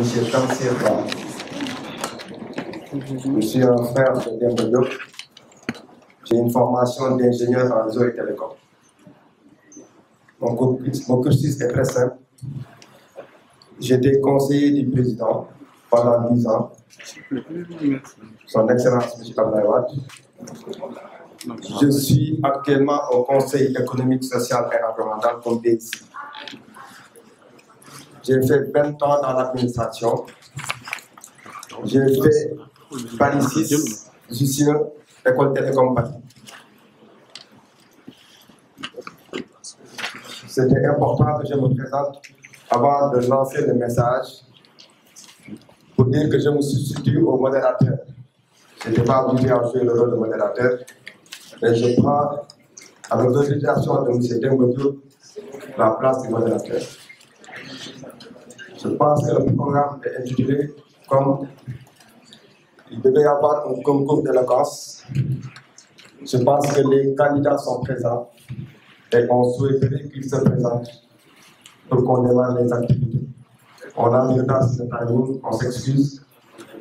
M. Tamsir Ba. Je suis un frère de Demba Diop. J'ai une formation d'ingénieur en réseau et télécom. Mon cursus est très simple. J'étais conseiller du président pendant 10 ans. Son Excellence, M. Abdoulaye Wade. Je suis actuellement au Conseil économique, social et environnemental comme DSI. J'ai fait 20 ans dans l'administration. J'ai fait Paris 6, Jussieu, École Télécom Paris. C'était important que je me présente avant de lancer le message pour dire que je me substitue au modérateur. Je n'étais pas obligé à jouer le rôle de modérateur, mais je prends, avec l'autorisation de M. Demba Diop, la place du modérateur. Je pense que le programme est intitulé comme il devait y avoir un concours d'éloquence. Je pense que les candidats sont présents et on souhaiterait qu'ils se présentent pour qu'on démarre les activités. On a du retard sur le timing, on s'excuse.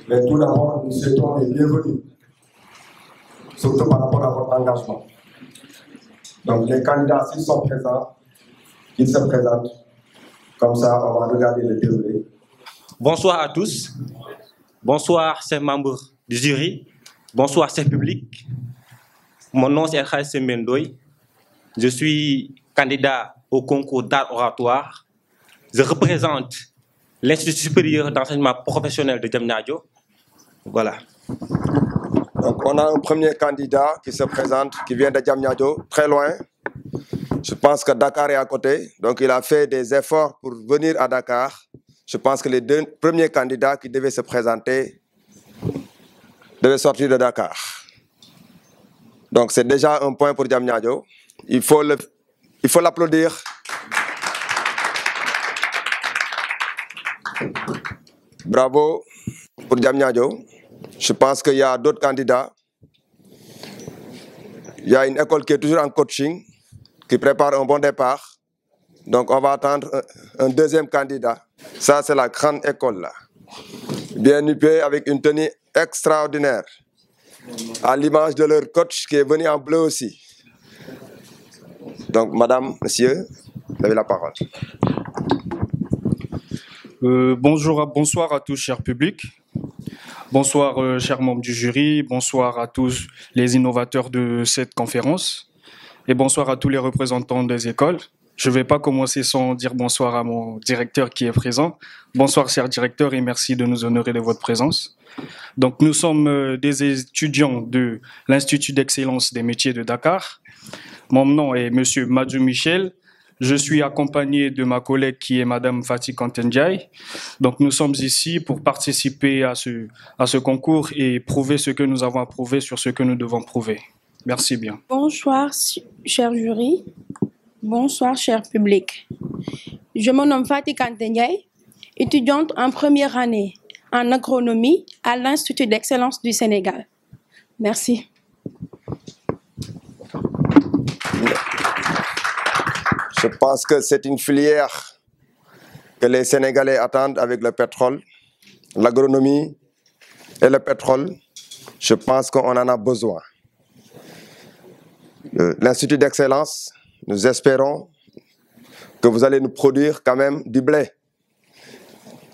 Mais tout d'abord, nous souhaitons les bienvenus, surtout par rapport à votre engagement. Donc les candidats, s'ils sont présents, qu'ils se présentent. Comme ça, on va regarder le déroulé. Bonsoir à tous. Bonsoir, chers membres du jury. Bonsoir, chers publics. Mon nom est Khaïs Mendoy. Je suis candidat au concours d'art oratoire. Je représente l'Institut supérieur d'enseignement professionnel de Diamniadio. Voilà. Donc, on a un premier candidat qui se présente, qui vient de Diamniadio, très loin. Je pense que Dakar est à côté. Donc, il a fait des efforts pour venir à Dakar. Je pense que les deux premiers candidats qui devaient se présenter devaient sortir de Dakar. Donc, c'est déjà un point pour Diamniadio. Il faut l'applaudir. Bravo pour Diamniadio. Je pense qu'il y a d'autres candidats. Il y a une école qui est toujours en coaching, qui prépare un bon départ. Donc, on va attendre un deuxième candidat. Ça, c'est la grande école, là. Bien huppée, avec une tenue extraordinaire. À l'image de leur coach qui est venu en bleu aussi. Donc, madame, monsieur, vous avez la parole. Bonsoir à tous, chers publics. Bonsoir, chers membres du jury. Bonsoir à tous les innovateurs de cette conférence. Et bonsoir à tous les représentants des écoles. Je ne vais pas commencer sans dire bonsoir à mon directeur qui est présent. Bonsoir, cher directeur, et merci de nous honorer de votre présence. Donc, nous sommes des étudiants de l'Institut d'excellence des métiers de Dakar. Mon nom est Monsieur Madjou Michel. Je suis accompagné de ma collègue qui est Madame Fatih Kantendiaï. Donc, nous sommes ici pour participer à ce concours et prouver ce que nous avons à prouver sur ce que nous devons prouver. Merci bien. Bonsoir, cher jury. Bonsoir, cher public. Je me nomme Fatih Kantendiaï, étudiante en première année en agronomie à l'Institut d'excellence du Sénégal. Merci. Je pense que c'est une filière que les Sénégalais attendent avec le pétrole, l'agronomie et le pétrole. Je pense qu'on en a besoin. L'Institut d'excellence, nous espérons que vous allez nous produire quand même du blé.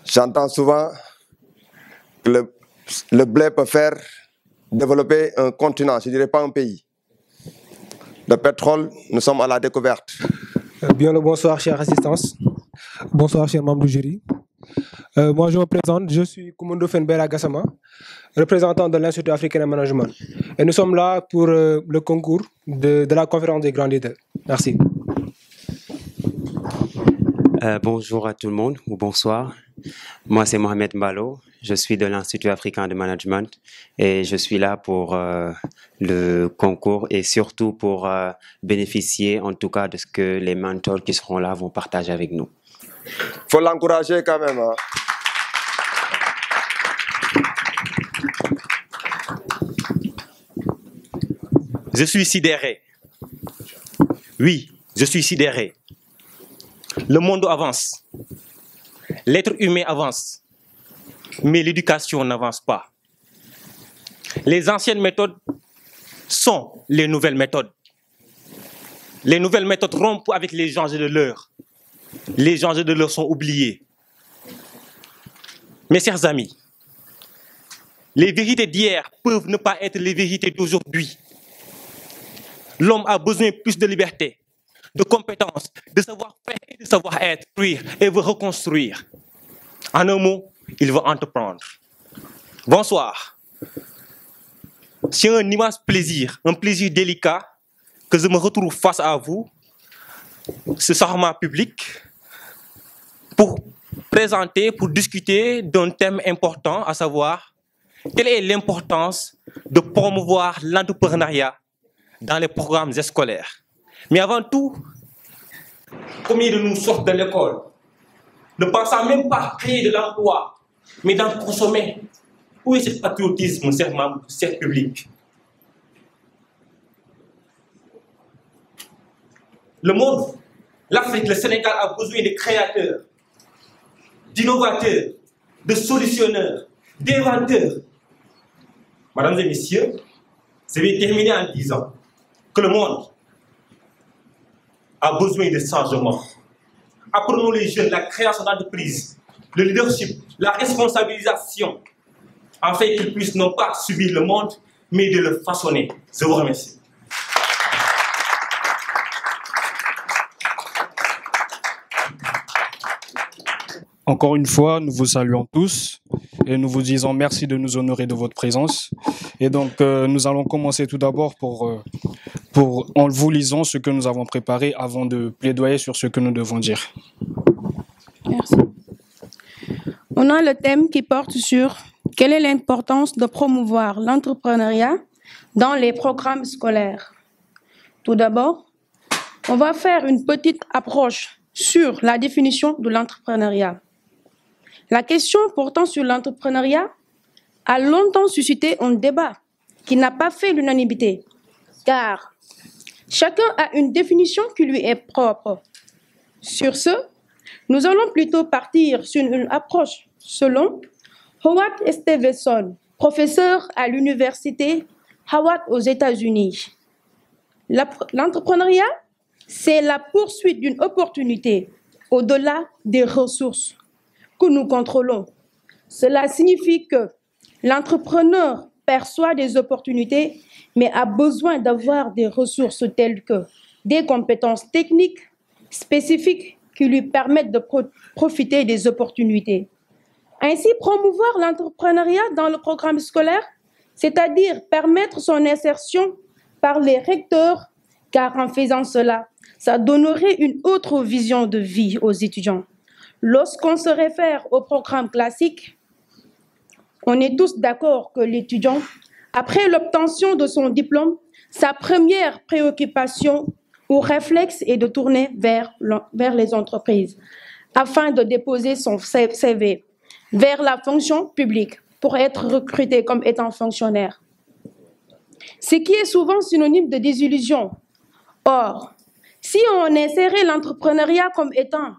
J'entends souvent que le blé peut faire développer un continent, je ne dirais pas un pays. Le pétrole, nous sommes à la découverte. Bien le bonsoir, chère assistance. Bonsoir, chers membres du jury. Moi, je me présente, je suis Koumoundou Fenbera Gassama, représentant de l'Institut africain de management. Et nous sommes là pour le concours de la conférence des grands leaders. Merci. Bonjour à tout le monde, ou bonsoir. Moi, c'est Mohamed Mbalo. Je suis de l'Institut africain de management et je suis là pour le concours et surtout pour bénéficier en tout cas de ce que les mentors qui seront là vont partager avec nous. Il faut l'encourager quand même. Hein. Je suis sidéré. Oui, je suis sidéré. Le monde avance. L'être humain avance. mais l'éducation n'avance pas. Les anciennes méthodes sont les nouvelles méthodes. Les nouvelles méthodes rompent avec les enjeux de l'heure. Les enjeux de l'heure sont oubliés. Mes chers amis, les vérités d'hier peuvent ne pas être les vérités d'aujourd'hui. L'homme a besoin plus de liberté, de compétences, de savoir-faire et de savoir-être, et veut reconstruire. En un mot, il veut entreprendre. Bonsoir. C'est un immense plaisir, un plaisir délicat que je me retrouve face à vous, ce serment public, pour présenter, pour discuter d'un thème important, à savoir quelle est l'importance de promouvoir l'entrepreneuriat dans les programmes scolaires. Mais avant tout, combien de nous sortent de l'école, ne pensant même pas créer de l'emploi, mais d'en consommer? Où est ce patriotisme, chers membres, chers publics? Le monde, l'Afrique, le Sénégal a besoin de créateurs, d'innovateurs, de solutionneurs, d'inventeurs. Mesdames et messieurs, je vais terminer en disant que le monde a besoin de changement. Apprenons les jeunes la création d'entreprises, le leadership, la responsabilisation, afin qu'ils puissent non pas subir le monde, mais de le façonner. Je vous remercie. Encore une fois, nous vous saluons tous et nous vous disons merci de nous honorer de votre présence. Et donc, nous allons commencer tout d'abord en vous lisant ce que nous avons préparé avant de plaidoyer sur ce que nous devons dire. Merci. On a le thème qui porte sur quelle est l'importance de promouvoir l'entrepreneuriat dans les programmes scolaires. Tout d'abord, on va faire une petite approche sur la définition de l'entrepreneuriat. La question portant sur l'entrepreneuriat a longtemps suscité un débat qui n'a pas fait l'unanimité, car chacun a une définition qui lui est propre. Sur ce, nous allons plutôt partir sur une approche selon Howard Stevenson, professeur à l'université Howard aux États-Unis. L'entrepreneuriat, c'est la poursuite d'une opportunité au-delà des ressources que nous contrôlons. Cela signifie que l'entrepreneur perçoit des opportunités, mais a besoin d'avoir des ressources telles que des compétences techniques spécifiques qui lui permettent de profiter des opportunités. Ainsi, promouvoir l'entrepreneuriat dans le programme scolaire, c'est-à-dire permettre son insertion par les recteurs, car en faisant cela, ça donnerait une autre vision de vie aux étudiants. Lorsqu'on se réfère au programme classique, on est tous d'accord que l'étudiant, après l'obtention de son diplôme, sa première préoccupation ou réflexe est de tourner vers les entreprises afin de déposer son CV vers la fonction publique pour être recruté comme étant fonctionnaire. Ce qui est souvent synonyme de désillusion. Or, si on insérait l'entrepreneuriat comme étant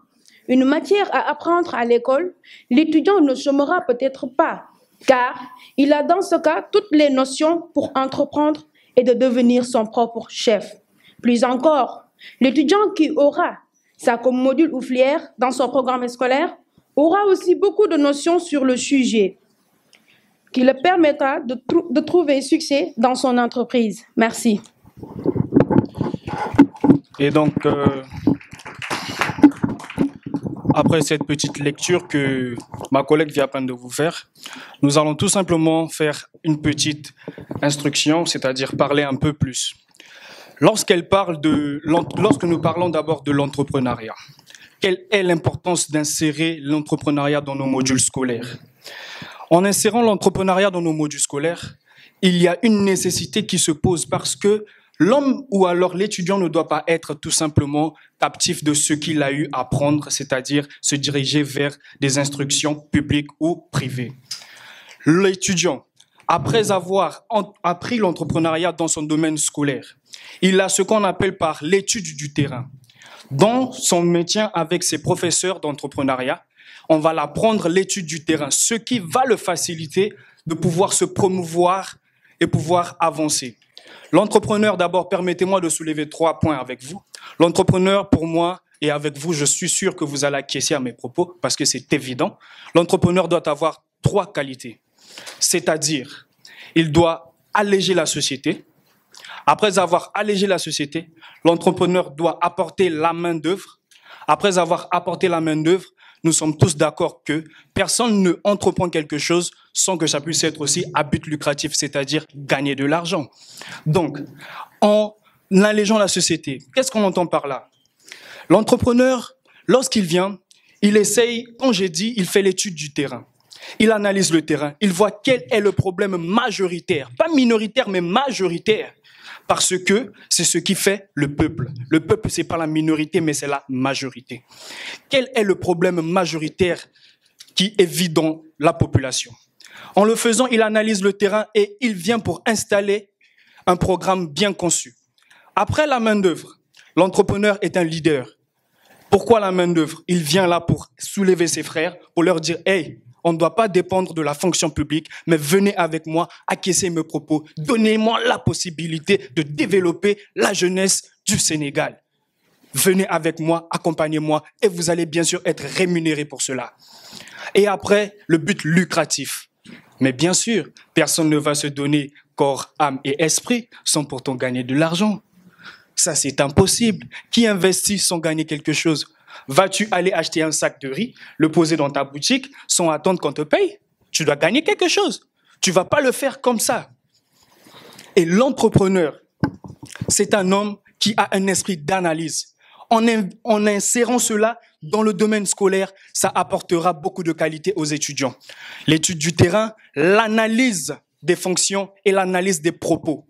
une matière à apprendre à l'école, l'étudiant ne chômera peut-être pas, car il a dans ce cas toutes les notions pour entreprendre et de devenir son propre chef. Plus encore, l'étudiant qui aura ça comme module ou filière dans son programme scolaire aura aussi beaucoup de notions sur le sujet qui le permettra de trouver succès dans son entreprise. Merci. Et donc, après cette petite lecture que ma collègue vient à peine de vous faire, nous allons tout simplement faire une petite instruction, c'est-à-dire parler un peu plus. Lorsque nous parlons d'abord de l'entrepreneuriat, quelle est l'importance d'insérer l'entrepreneuriat dans nos modules scolaires? En insérant l'entrepreneuriat dans nos modules scolaires, il y a une nécessité qui se pose parce que l'homme ou alors l'étudiant ne doit pas être tout simplement captif de ce qu'il a eu à apprendre, c'est-à-dire se diriger vers des instructions publiques ou privées. L'étudiant, après avoir appris l'entrepreneuriat dans son domaine scolaire, il a ce qu'on appelle par l'étude du terrain. Dans son maintien avec ses professeurs d'entrepreneuriat, on va l'apprendre l'étude du terrain, ce qui va le faciliter de pouvoir se promouvoir et pouvoir avancer. L'entrepreneur, d'abord, permettez-moi de soulever 3 points avec vous. L'entrepreneur, pour moi, et avec vous, je suis sûr que vous allez acquiescer à mes propos parce que c'est évident. L'entrepreneur doit avoir 3 qualités. C'est-à-dire, il doit alléger la société. Après avoir allégé la société, l'entrepreneur doit apporter la main-d'œuvre. Après avoir apporté la main-d'œuvre, nous sommes tous d'accord que personne ne entreprend quelque chose sans que ça puisse être aussi à but lucratif, c'est-à-dire gagner de l'argent. Donc, en allégeant la société, qu'est-ce qu'on entend par là? L'entrepreneur, lorsqu'il vient, il essaye, quand j'ai dit, il fait l'étude du terrain. Il analyse le terrain, il voit quel est le problème majoritaire, pas minoritaire, mais majoritaire. Parce que c'est ce qui fait le peuple. Le peuple, c'est pas la minorité, mais c'est la majorité. Quel est le problème majoritaire qui est vit dans la population? En le faisant, il analyse le terrain et il vient pour installer un programme bien conçu. Après la main-d'œuvre, l'entrepreneur est un leader. Pourquoi la main-d'œuvre? Il vient là pour soulever ses frères, pour leur dire « Hey, on ne doit pas dépendre de la fonction publique, mais venez avec moi, acquiescez mes propos, donnez-moi la possibilité de développer la jeunesse du Sénégal. Venez avec moi, accompagnez-moi, et vous allez bien sûr être rémunéré pour cela. » Et après, le but lucratif. Mais bien sûr, personne ne va se donner corps, âme et esprit sans pourtant gagner de l'argent. Ça, c'est impossible. Qui investit sans gagner quelque chose? Vas-tu aller acheter un sac de riz, le poser dans ta boutique sans attendre qu'on te paye? Tu dois gagner quelque chose. Tu ne vas pas le faire comme ça. Et l'entrepreneur, c'est un homme qui a un esprit d'analyse. En insérant cela dans le domaine scolaire, ça apportera beaucoup de qualité aux étudiants. L'étude du terrain, l'analyse des fonctions et l'analyse des propos.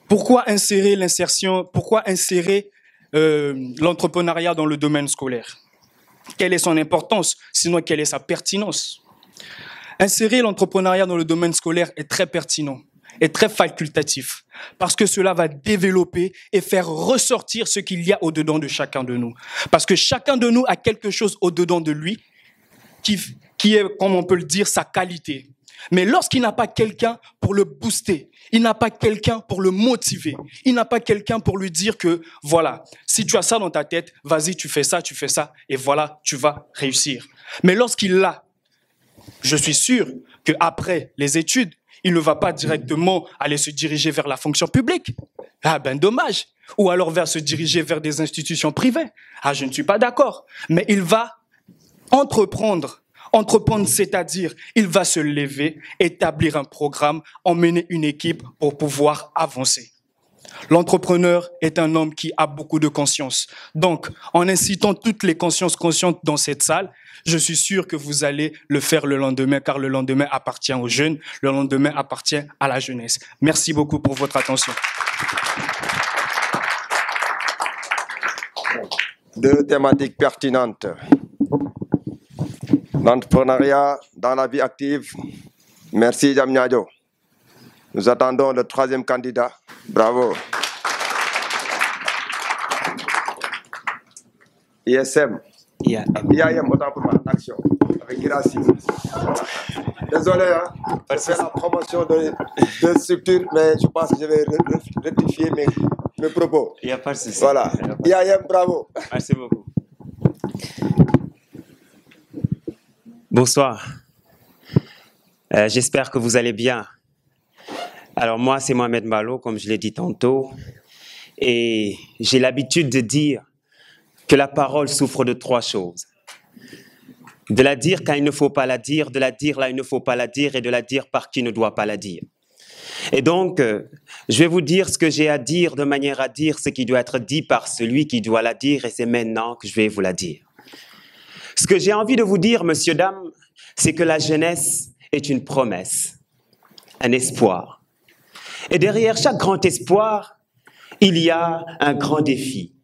Pourquoi insérer l'entrepreneuriat dans le domaine scolaire? Quelle est son importance? Sinon, quelle est sa pertinence? Insérer l'entrepreneuriat dans le domaine scolaire est très pertinent et très facultatif parce que cela va développer et faire ressortir ce qu'il y a au-dedans de chacun de nous. Parce que chacun de nous a quelque chose au-dedans de lui qui est, comme on peut le dire, sa qualité. Mais lorsqu'il n'a pas quelqu'un pour le booster, il n'a pas quelqu'un pour le motiver, il n'a pas quelqu'un pour lui dire que, voilà, si tu as ça dans ta tête, vas-y, tu fais ça, et voilà, tu vas réussir. Mais lorsqu'il l'a, je suis sûr qu'après les études, il ne va pas directement aller se diriger vers la fonction publique. Ah ben dommage. Ou alors se diriger vers des institutions privées. Ah, je ne suis pas d'accord. Mais il va entreprendre, c'est-à-dire, il va se lever, établir un programme, emmener une équipe pour pouvoir avancer. L'entrepreneur est un homme qui a beaucoup de conscience. Donc, en incitant toutes les consciences conscientes dans cette salle, je suis sûr que vous allez le faire le lendemain, car le lendemain appartient aux jeunes, le lendemain appartient à la jeunesse. Merci beaucoup pour votre attention. 2 thématiques pertinentes. L'entrepreneuriat dans la vie active. Merci, Jamniadio. Nous attendons le 3e candidat. Bravo. ISM. IAM, autant pour moi. Action. Avec Girassi. Désolé, hein. Je fais la promotion de structure, mais je pense que je vais rectifier mes propos. Il n'y a pas de souci. Voilà. IAM, bravo. Merci beaucoup. Bonsoir. J'espère que vous allez bien. Alors moi, c'est Mohamed Mbalo, comme je l'ai dit tantôt. Et j'ai l'habitude de dire que la parole souffre de 3 choses. De la dire quand il ne faut pas la dire, de la dire là il ne faut pas la dire et de la dire par qui ne doit pas la dire. Et donc, je vais vous dire ce que j'ai à dire de manière à dire ce qui doit être dit par celui qui doit la dire et c'est maintenant que je vais vous la dire. Ce que j'ai envie de vous dire, messieurs, dames, c'est que la jeunesse est une promesse, un espoir. Et derrière chaque grand espoir, il y a un grand défi.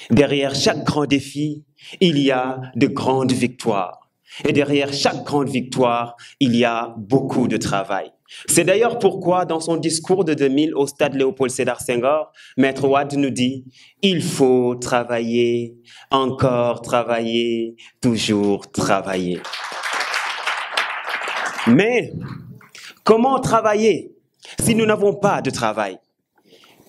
Derrière chaque grand défi, il y a de grandes victoires. Et derrière chaque grande victoire, il y a beaucoup de travail. C'est d'ailleurs pourquoi, dans son discours de 2000 au stade Léopold Sédar Senghor, Maître Wade nous dit « Il faut travailler, encore travailler, toujours travailler ». Mais comment travailler si nous n'avons pas de travail?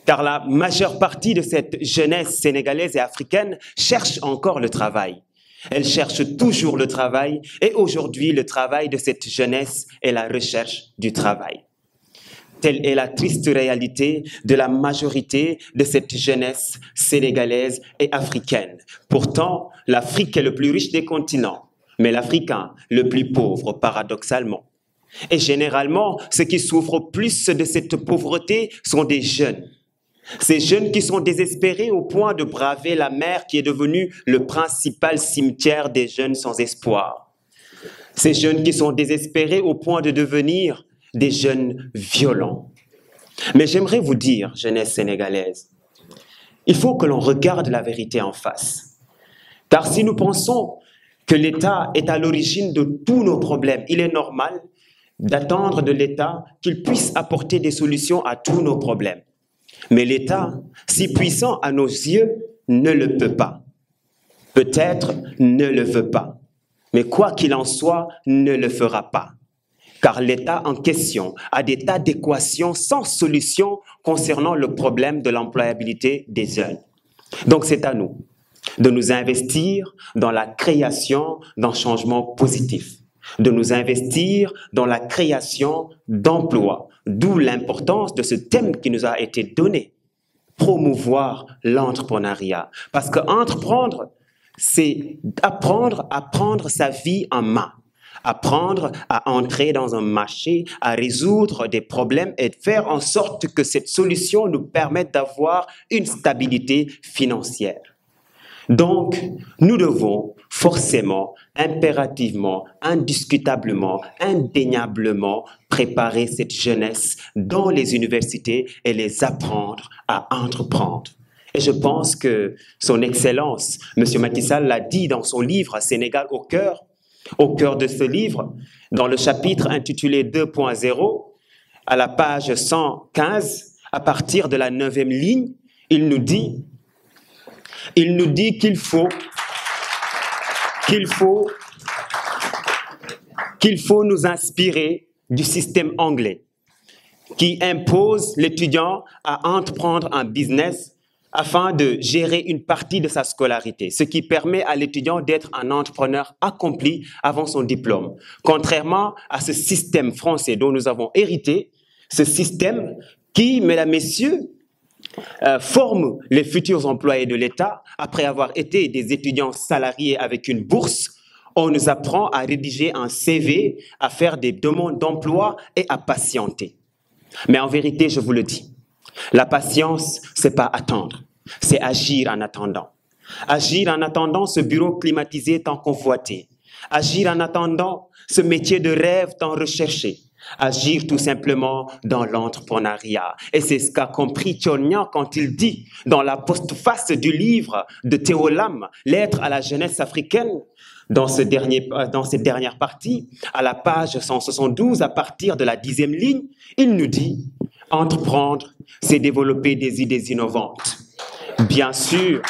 Car la majeure partie de cette jeunesse sénégalaise et africaine cherche encore le travail. Elle cherche toujours le travail et aujourd'hui, le travail de cette jeunesse est la recherche du travail. Telle est la triste réalité de la majorité de cette jeunesse sénégalaise et africaine. Pourtant, l'Afrique est le plus riche des continents, mais l'Africain le plus pauvre, paradoxalement. Et généralement, ceux qui souffrent plus de cette pauvreté sont des jeunes. Ces jeunes qui sont désespérés au point de braver la mer qui est devenue le principal cimetière des jeunes sans espoir. Ces jeunes qui sont désespérés au point de devenir des jeunes violents. Mais j'aimerais vous dire, jeunesse sénégalaise, il faut que l'on regarde la vérité en face. Car si nous pensons que l'État est à l'origine de tous nos problèmes, il est normal d'attendre de l'État qu'il puisse apporter des solutions à tous nos problèmes. Mais l'État, si puissant à nos yeux, ne le peut pas. Peut-être ne le veut pas. Mais quoi qu'il en soit, ne le fera pas. Car l'État en question a des tas d'équations sans solution concernant le problème de l'employabilité des jeunes. Donc c'est à nous de nous investir dans la création d'un changement positif, de nous investir dans la création d'emplois, d'où l'importance de ce thème qui nous a été donné, promouvoir l'entrepreneuriat. Parce qu'entreprendre, c'est apprendre à prendre sa vie en main, apprendre à entrer dans un marché, à résoudre des problèmes et faire en sorte que cette solution nous permette d'avoir une stabilité financière. Donc, nous devons forcément, impérativement, indiscutablement, indéniablement préparer cette jeunesse dans les universités et les apprendre à entreprendre. Et je pense que son Excellence, M. Macky Sall, l'a dit dans son livre « Sénégal au cœur de ce livre, dans le chapitre intitulé 2.0, à la page 115, à partir de la 9e ligne, il nous dit qu'il faut nous inspirer du système anglais qui impose l'étudiant à entreprendre un business afin de gérer une partie de sa scolarité, ce qui permet à l'étudiant d'être un entrepreneur accompli avant son diplôme. Contrairement à ce système français dont nous avons hérité, ce système qui, mesdames, messieurs, forme les futurs employés de l'État après avoir été des étudiants salariés avec une bourse. On nous apprend à rédiger un CV, à faire des demandes d'emploi et à patienter. Mais en vérité, je vous le dis, la patience, c'est pas attendre, c'est agir en attendant. Agir en attendant ce bureau climatisé tant convoité. Agir en attendant ce métier de rêve tant recherché. Agir tout simplement dans l'entrepreneuriat. Et c'est ce qu'a compris Tchornia quand il dit dans la postface du livre de Théo Lam, Lettre à la jeunesse africaine, dans cette dernière partie, à la page 172, à partir de la 10e ligne, il nous dit « Entreprendre, c'est développer des idées innovantes. » Bien sûr,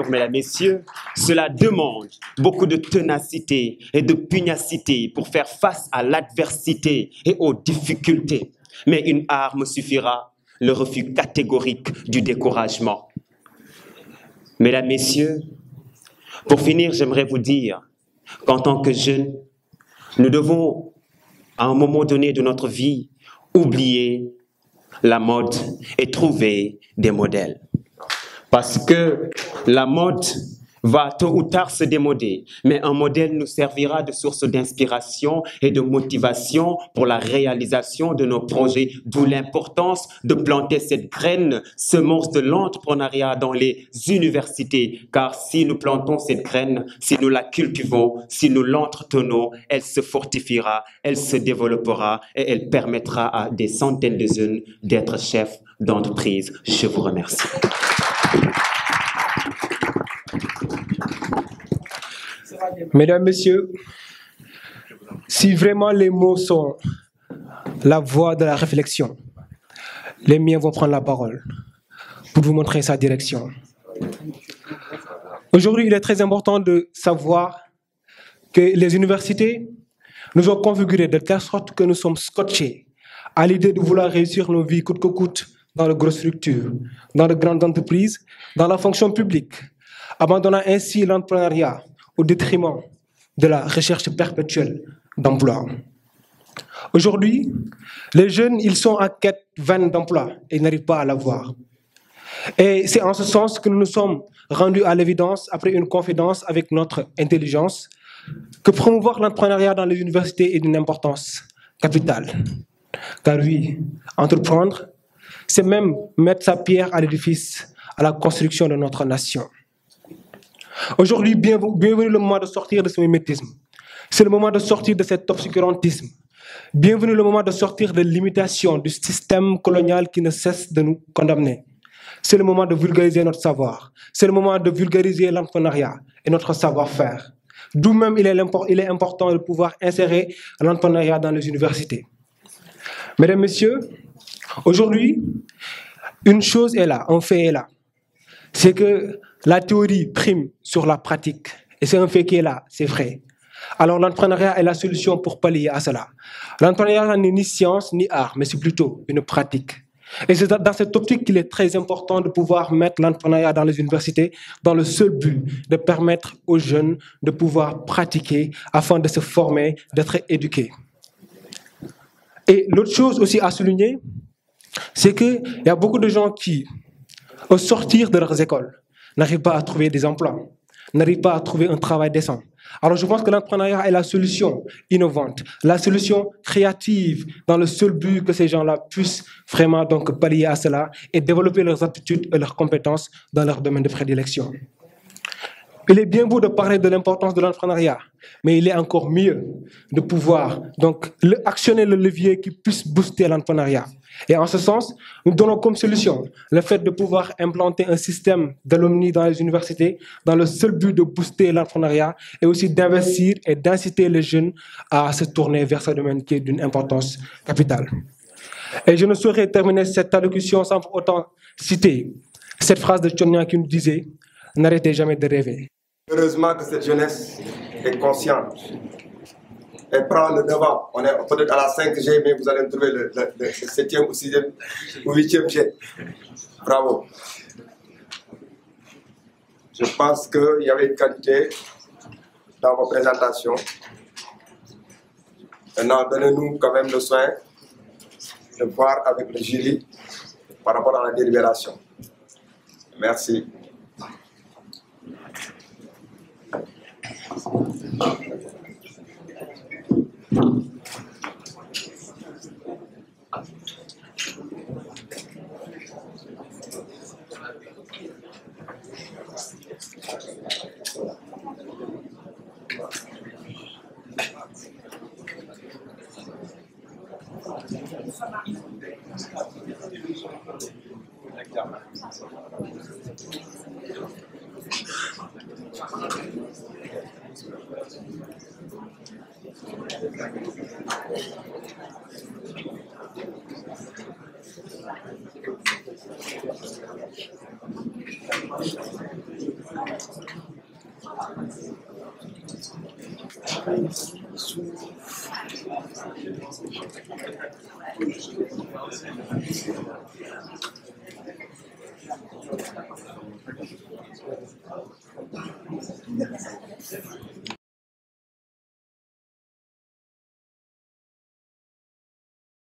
mesdames, messieurs, cela demande beaucoup de ténacité et de pugnacité pour faire face à l'adversité et aux difficultés. Mais une arme suffira, le refus catégorique du découragement. Mesdames, messieurs, pour finir, j'aimerais vous dire qu'en tant que jeunes, nous devons, à un moment donné de notre vie, oublier la mode et trouver des modèles. Parce que la mode va tôt ou tard se démoder, mais un modèle nous servira de source d'inspiration et de motivation pour la réalisation de nos projets, d'où l'importance de planter cette graine, semence de l'entrepreneuriat dans les universités, car si nous plantons cette graine, si nous la cultivons, si nous l'entretenons, elle se fortifiera, elle se développera et elle permettra à des centaines de jeunes d'être chefs d'entreprise. Je vous remercie. Mesdames, Messieurs, si vraiment les mots sont la voie de la réflexion. Les miens vont prendre la parole pour vous montrer sa direction. Aujourd'hui, il est très important de savoir que les universités nous ont configurés de telle sorte que nous sommes scotchés à l'idée de vouloir réussir nos vies coûte que coûte dans de grosses structures, dans de grandes entreprises, dans la fonction publique, abandonnant ainsi l'entrepreneuriat au détriment de la recherche perpétuelle d'emploi. Aujourd'hui, les jeunes, ils sont en quête vaine d'emploi et n'arrivent pas à l'avoir. Et c'est en ce sens que nous nous sommes rendus à l'évidence, après une confidence avec notre intelligence, que promouvoir l'entrepreneuriat dans les universités est d'une importance capitale. Car oui, entreprendre, c'est même mettre sa pierre à l'édifice, à la construction de notre nation. Aujourd'hui, bienvenue le moment de sortir de ce mimétisme. C'est le moment de sortir de cet obscurantisme. Bienvenue le moment de sortir de l'imitation du système colonial qui ne cesse de nous condamner. C'est le moment de vulgariser notre savoir. C'est le moment de vulgariser l'entrepreneuriat et notre savoir-faire. D'où même il est important de pouvoir insérer l'entrepreneuriat dans les universités. Mesdames, Messieurs, aujourd'hui, une chose est là, un fait est là. C'est que la théorie prime sur la pratique. Et c'est un fait qui est là, c'est vrai. Alors l'entrepreneuriat est la solution pour pallier à cela. L'entrepreneuriat n'est ni science ni art, mais c'est plutôt une pratique. Et c'est dans cette optique qu'il est très important de pouvoir mettre l'entrepreneuriat dans les universités dans le seul but de permettre aux jeunes de pouvoir pratiquer afin de se former, d'être éduqués. Et l'autre chose aussi à souligner, c'est qu'il y a beaucoup de gens qui, au sortir de leurs écoles, n'arrivent pas à trouver des emplois, n'arrivent pas à trouver un travail décent. Alors je pense que l'entrepreneuriat est la solution innovante, la solution créative dans le seul but que ces gens-là puissent vraiment donc pallier à cela et développer leurs aptitudes et leurs compétences dans leur domaine de prédilection. Il est bien beau de parler de l'importance de l'entrepreneuriat, mais il est encore mieux de pouvoir donc actionner le levier qui puisse booster l'entrepreneuriat. Et en ce sens, nous donnons comme solution le fait de pouvoir implanter un système d'alumni dans les universités dans le seul but de booster l'entrepreneuriat et aussi d'investir et d'inciter les jeunes à se tourner vers ce domaine qui est d'une importance capitale. Et je ne saurais terminer cette allocution sans pour autant citer cette phrase de Tchon Niang qui nous disait « N'arrêtez jamais de rêver ». Heureusement que cette jeunesse est consciente. Elle prend le devant. On est peut-être à la 5G, mais vous allez trouver le 7e ou 6e ou 8e G. Bravo. Je pense qu'il y avait une qualité dans vos présentations. Maintenant, donnez-nous quand même le soin de voir avec le jury par rapport à la délibération. Merci.